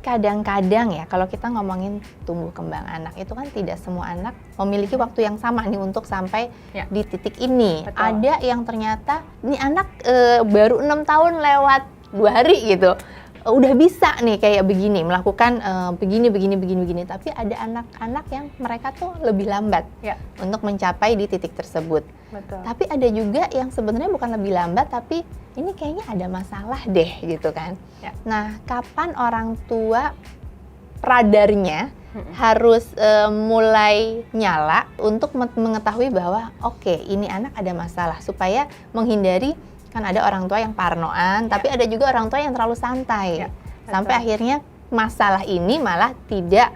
kadang-kadang ya kalau kita ngomongin tumbuh kembang anak itu kan tidak semua anak memiliki waktu yang sama nih untuk sampai di titik ini. Betul. Ada yang ternyata ini anak baru 6 tahun lewat 2 hari gitu. Udah bisa nih kayak begini melakukan begini. Tapi ada anak-anak yang mereka tuh lebih lambat untuk mencapai di titik tersebut. Betul. Tapi ada juga yang sebenarnya bukan lebih lambat tapi ini kayaknya ada masalah deh gitu kan. Nah, kapan orang tua radarnya harus mulai nyala untuk mengetahui bahwa oke, ini anak ada masalah, supaya menghindari, kan ada orang tua yang parnoan, tapi ada juga orang tua yang terlalu santai, sampai akhirnya masalah ini malah tidak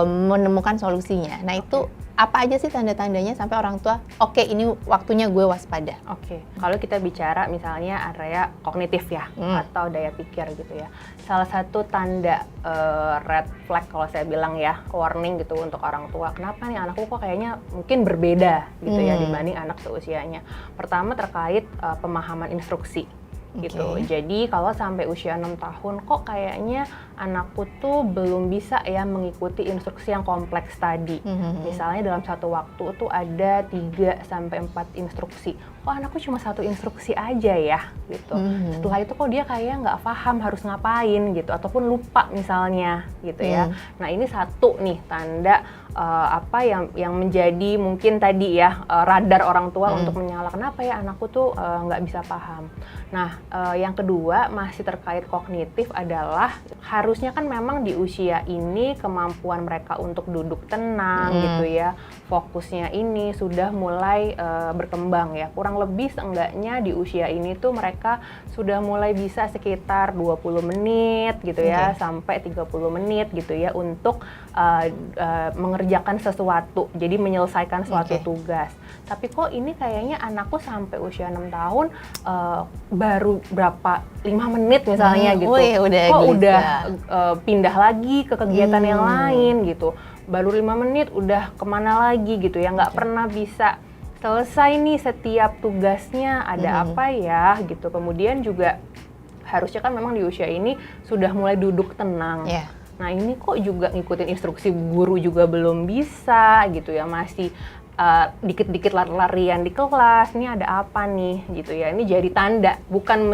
menemukan solusinya. Nah itu apa aja sih tanda-tandanya sampai orang tua, oke ini waktunya gue waspada? Oke, kalau kita bicara misalnya area kognitif ya, atau daya pikir gitu ya. Salah satu tanda red flag kalau saya bilang ya, warning gitu untuk orang tua. Kenapa nih anakku kok kayaknya mungkin berbeda gitu ya dibanding anak seusianya. Pertama terkait pemahaman instruksi. Gitu. Jadi kalau sampai usia 6 tahun kok kayaknya anakku tuh belum bisa ya mengikuti instruksi yang kompleks tadi. Misalnya dalam satu waktu tuh ada 3 sampai 4 instruksi. Kok anakku cuma 1 instruksi aja ya gitu. Setelah itu kok dia kayak nggak paham harus ngapain gitu, ataupun lupa misalnya gitu ya. Nah ini satu nih tanda apa yang menjadi mungkin tadi ya radar orang tua untuk menyala kenapa ya anakku tuh nggak bisa paham. Nah yang kedua masih terkait kognitif adalah harusnya kan memang di usia ini kemampuan mereka untuk duduk tenang gitu ya, fokusnya ini sudah mulai berkembang ya, kurang lebih seenggaknya di usia ini tuh mereka sudah mulai bisa sekitar 20 menit gitu ya sampai 30 menit gitu ya untuk mengerjakan sesuatu, jadi menyelesaikan suatu tugas. Tapi kok ini kayaknya anakku sampai usia 6 tahun baru berapa 5 menit misalnya gitu. Udah pindah lagi ke kegiatan yang lain gitu. Baru 5 menit udah kemana lagi gitu ya, nggak pernah bisa selesai nih setiap tugasnya, ada apa ya gitu. Kemudian juga harusnya kan memang di usia ini sudah mulai duduk tenang. Nah ini kok juga ngikutin instruksi guru juga belum bisa gitu ya, masih dikit-dikit lari-larian di kelas, ini ada apa nih gitu ya. Ini jadi tanda, bukan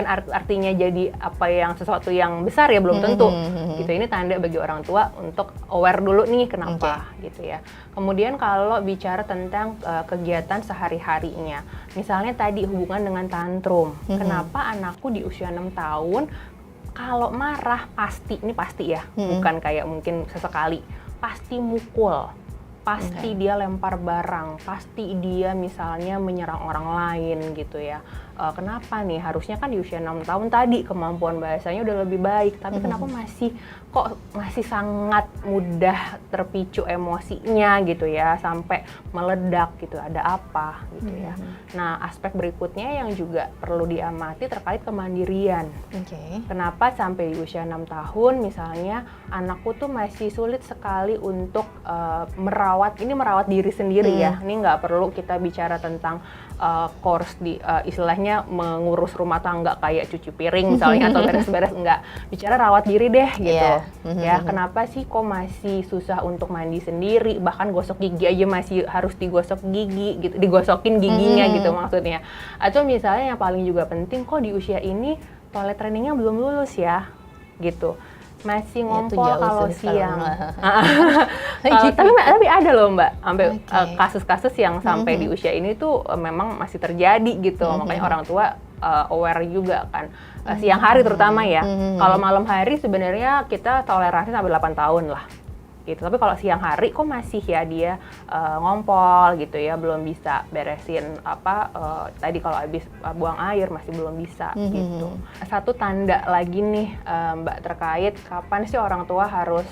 artinya jadi apa yang sesuatu yang besar ya, belum tentu gitu. Ini tanda bagi orang tua untuk aware dulu nih kenapa gitu ya. Kemudian kalau bicara tentang kegiatan sehari-harinya, misalnya tadi hubungan dengan tantrum, kenapa anakku di usia 6 tahun kalau marah ini pasti ya, bukan kayak mungkin sesekali, pasti mukul. Pasti dia lempar barang, pasti dia misalnya menyerang orang lain gitu ya. Kenapa nih? Harusnya kan di usia 6 tahun tadi kemampuan bahasanya udah lebih baik, tapi kenapa masih sangat mudah terpicu emosinya gitu ya, sampai meledak gitu, ada apa gitu ya. Nah aspek berikutnya yang juga perlu diamati terkait kemandirian. Kenapa sampai di usia 6 tahun misalnya anakku tuh masih sulit sekali untuk merawat diri sendiri ya. Ini nggak perlu kita bicara tentang course di istilahnya mengurus rumah tangga kayak cuci piring misalnya atau beres-beres, enggak, bicara rawat diri deh gitu ya. Kenapa sih kok masih susah untuk mandi sendiri, bahkan gosok gigi aja masih harus digosok gigi gitu, digosokin giginya gitu maksudnya. Atau misalnya yang paling juga penting, kok di usia ini toilet trainingnya belum lulus ya gitu, masih ngompol kalau siang. Tapi ada loh Mbak, sampai kasus-kasus yang sampai di usia ini tuh memang masih terjadi gitu. Makanya orang tua aware juga kan. Siang hari terutama ya. Kalau malam hari sebenarnya kita toleransi sampai 8 tahun lah. Gitu. Tapi kalau siang hari kok masih ya dia ngompol gitu ya, belum bisa beresin tadi kalau habis buang air masih belum bisa gitu. Satu tanda lagi nih Mbak terkait kapan sih orang tua harus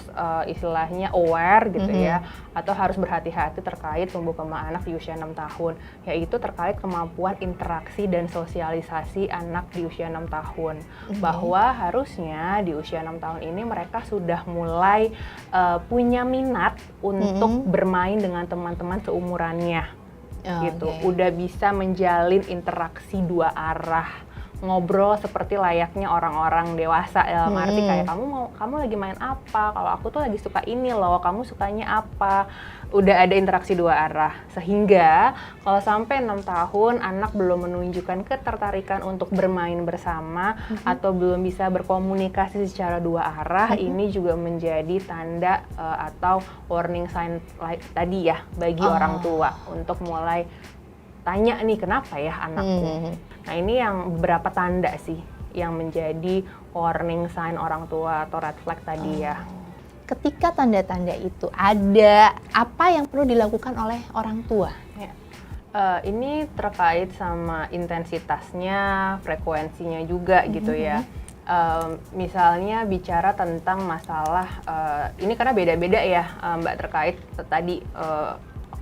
istilahnya aware gitu ya, atau harus berhati-hati terkait tumbuh kembang anak di usia 6 tahun, yaitu terkait kemampuan interaksi dan sosialisasi anak di usia 6 tahun. Bahwa harusnya di usia 6 tahun ini mereka sudah mulai punya minat untuk bermain dengan teman-teman seumurannya gitu. Udah bisa menjalin interaksi 2 arah, ngobrol seperti layaknya orang-orang dewasa, dalam arti kayak kamu lagi main apa, kalau aku tuh lagi suka ini loh, kamu sukanya apa. Udah ada interaksi dua arah, sehingga kalau sampai 6 tahun anak belum menunjukkan ketertarikan untuk bermain bersama atau belum bisa berkomunikasi secara dua arah, ini juga menjadi tanda atau warning sign tadi ya bagi orang tua untuk mulai tanya nih, kenapa ya anakku. Nah, ini yang beberapa tanda sih yang menjadi warning sign orang tua atau red flag tadi ya. Ketika tanda-tanda itu ada, apa yang perlu dilakukan oleh orang tua? Ya. Ini terkait sama intensitasnya, frekuensinya juga gitu ya. Misalnya bicara tentang masalah, ini karena beda-beda ya Mbak, terkait tadi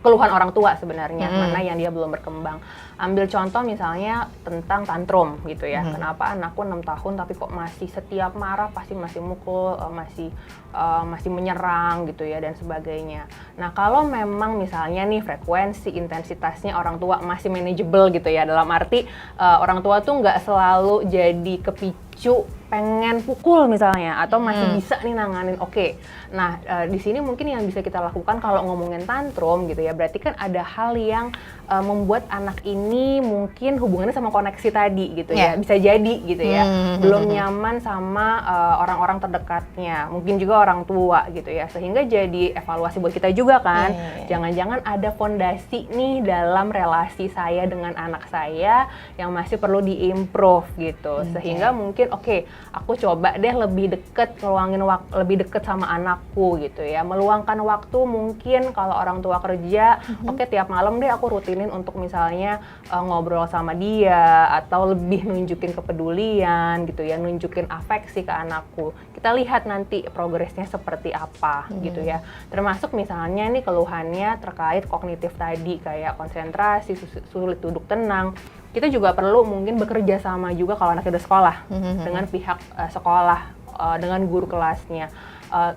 keluhan orang tua sebenarnya, mana yang dia belum berkembang. Ambil contoh misalnya tentang tantrum gitu ya. Kenapa anakku 6 tahun tapi kok masih setiap marah pasti masih mukul, masih menyerang gitu ya dan sebagainya. Nah, kalau memang misalnya nih frekuensi, intensitasnya orang tua masih manageable gitu ya, dalam arti orang tua tuh nggak selalu jadi kepicu pengen pukul misalnya, atau masih bisa nih nanganin, oke. Nah, di sini mungkin yang bisa kita lakukan kalau ngomongin tantrum gitu ya, berarti kan ada hal yang membuat anak ini mungkin hubungannya sama koneksi tadi gitu ya, bisa jadi gitu ya, belum nyaman sama orang-orang terdekatnya, mungkin juga orang tua gitu ya, sehingga jadi evaluasi buat kita juga kan, jangan-jangan ada fondasi nih dalam relasi saya dengan anak saya yang masih perlu diimprove gitu, sehingga mungkin aku coba deh lebih deket, ngeluangin lebih deket sama anakku gitu ya, meluangkan waktu mungkin kalau orang tua kerja, tiap malam deh aku rutinin untuk misalnya ngobrol sama dia atau lebih nunjukin kepedulian gitu ya, nunjukin afeksi ke anakku. Kita lihat nanti progresnya seperti apa gitu ya. Termasuk misalnya nih keluhannya terkait kognitif tadi kayak konsentrasi, sulit duduk tenang. Kita juga perlu mungkin bekerja sama juga kalau anaknya udah sekolah dengan pihak sekolah, dengan guru kelasnya.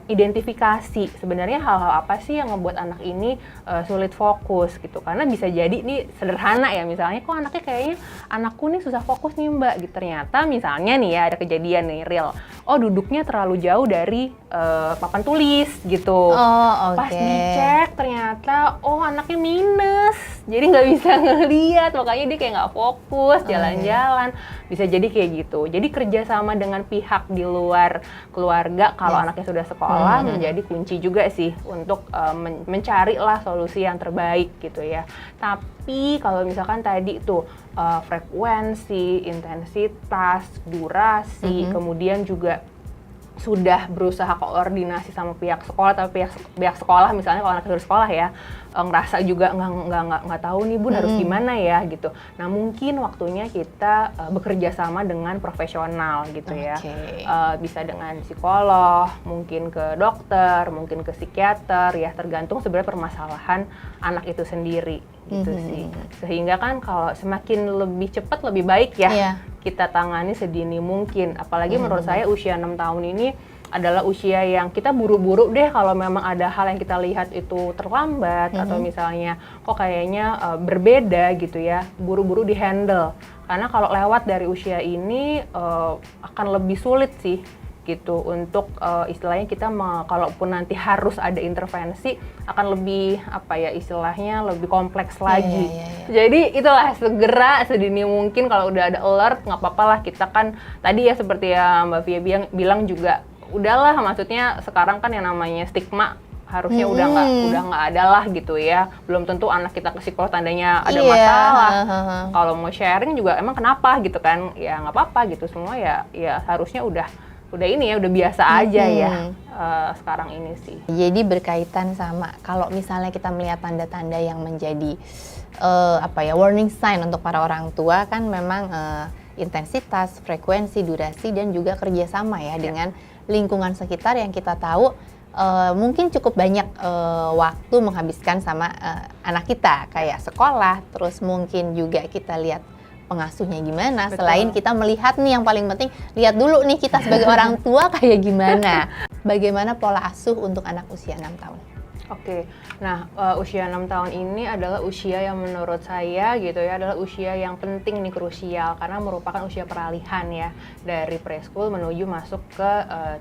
Identifikasi sebenarnya hal-hal apa sih yang membuat anak ini sulit fokus gitu, karena bisa jadi nih sederhana ya, misalnya kok anaknya kayaknya anakku nih susah fokus nih Mbak gitu, ternyata misalnya nih ya ada kejadian nih real, duduknya terlalu jauh dari papan tulis gitu, pas dicek ternyata anaknya minus, jadi nggak bisa ngeliat, makanya dia kayak nggak fokus jalan-jalan, bisa jadi kayak gitu. Jadi kerjasama dengan pihak di luar keluarga kalau anaknya sudah sekolah menjadi kunci juga sih untuk mencari lah solusi yang terbaik gitu ya. Tapi kalau misalkan tadi tuh frekuensi, intensitas, durasi, kemudian juga sudah berusaha koordinasi sama pihak sekolah, tapi pihak sekolah misalnya kalau anak dari sekolah ya ngerasa juga nggak tahu nih Bun harus gimana ya gitu. Nah, mungkin waktunya kita bekerja sama dengan profesional gitu ya. Bisa dengan psikolog, mungkin ke dokter, mungkin ke psikiater ya, tergantung sebenarnya permasalahan anak itu sendiri gitu sih. Sehingga kan kalau semakin lebih cepat lebih baik ya kita tangani sedini mungkin. Apalagi menurut saya usia 6 tahun ini adalah usia yang kita buru-buru deh kalau memang ada hal yang kita lihat itu terlambat atau misalnya kok kayaknya berbeda gitu ya, buru-buru di-handle. Karena kalau lewat dari usia ini akan lebih sulit sih gitu untuk istilahnya kita kalaupun nanti harus ada intervensi akan lebih istilahnya lebih kompleks lagi. Jadi itulah, segera sedini mungkin kalau udah ada alert nggak apa-apa lah, kita kan tadi ya seperti yang Mbak Via bilang juga udahlah, maksudnya sekarang kan yang namanya stigma harusnya udah nggak ada lah gitu ya, belum tentu anak kita ke psikolog tandanya ada masalah. Kalau mau sharing juga emang kenapa gitu kan, ya nggak apa-apa gitu, semua ya harusnya udah ini ya, udah biasa aja ya sekarang ini sih. Jadi berkaitan sama kalau misalnya kita melihat tanda-tanda yang menjadi warning sign untuk para orang tua kan memang intensitas, frekuensi, durasi, dan juga kerjasama ya dengan lingkungan sekitar yang kita tahu mungkin cukup banyak waktu menghabiskan sama anak kita, kayak sekolah, terus mungkin juga kita lihat pengasuhnya gimana. Betul. Selain kita melihat nih, yang paling penting lihat dulu nih kita sebagai orang tua kayak gimana. Bagaimana pola asuh untuk anak usia 6 tahun? Oke, nah usia 6 tahun ini adalah usia yang menurut saya gitu ya, adalah usia yang penting nih, krusial, karena merupakan usia peralihan ya, dari preschool menuju masuk ke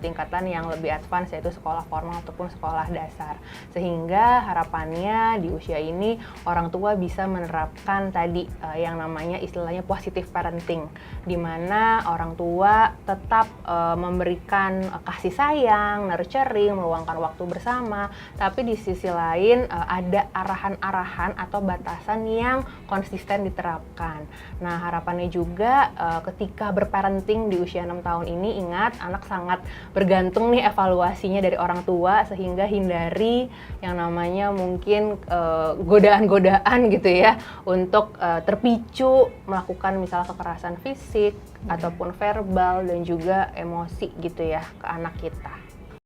tingkatan yang lebih advance, yaitu sekolah formal ataupun sekolah dasar. Sehingga harapannya di usia ini orang tua bisa menerapkan tadi yang namanya istilahnya positive parenting, di mana orang tua tetap memberikan kasih sayang, nurturing, meluangkan waktu bersama, tapi di sisi lain ada arahan-arahan atau batasan yang konsisten diterapkan. Nah, harapannya juga ketika berparenting di usia 6 tahun ini, ingat anak sangat bergantung nih evaluasinya dari orang tua, sehingga hindari yang namanya mungkin godaan-godaan gitu ya untuk terpicu melakukan misalnya kekerasan fisik ataupun verbal dan juga emosi gitu ya ke anak kita.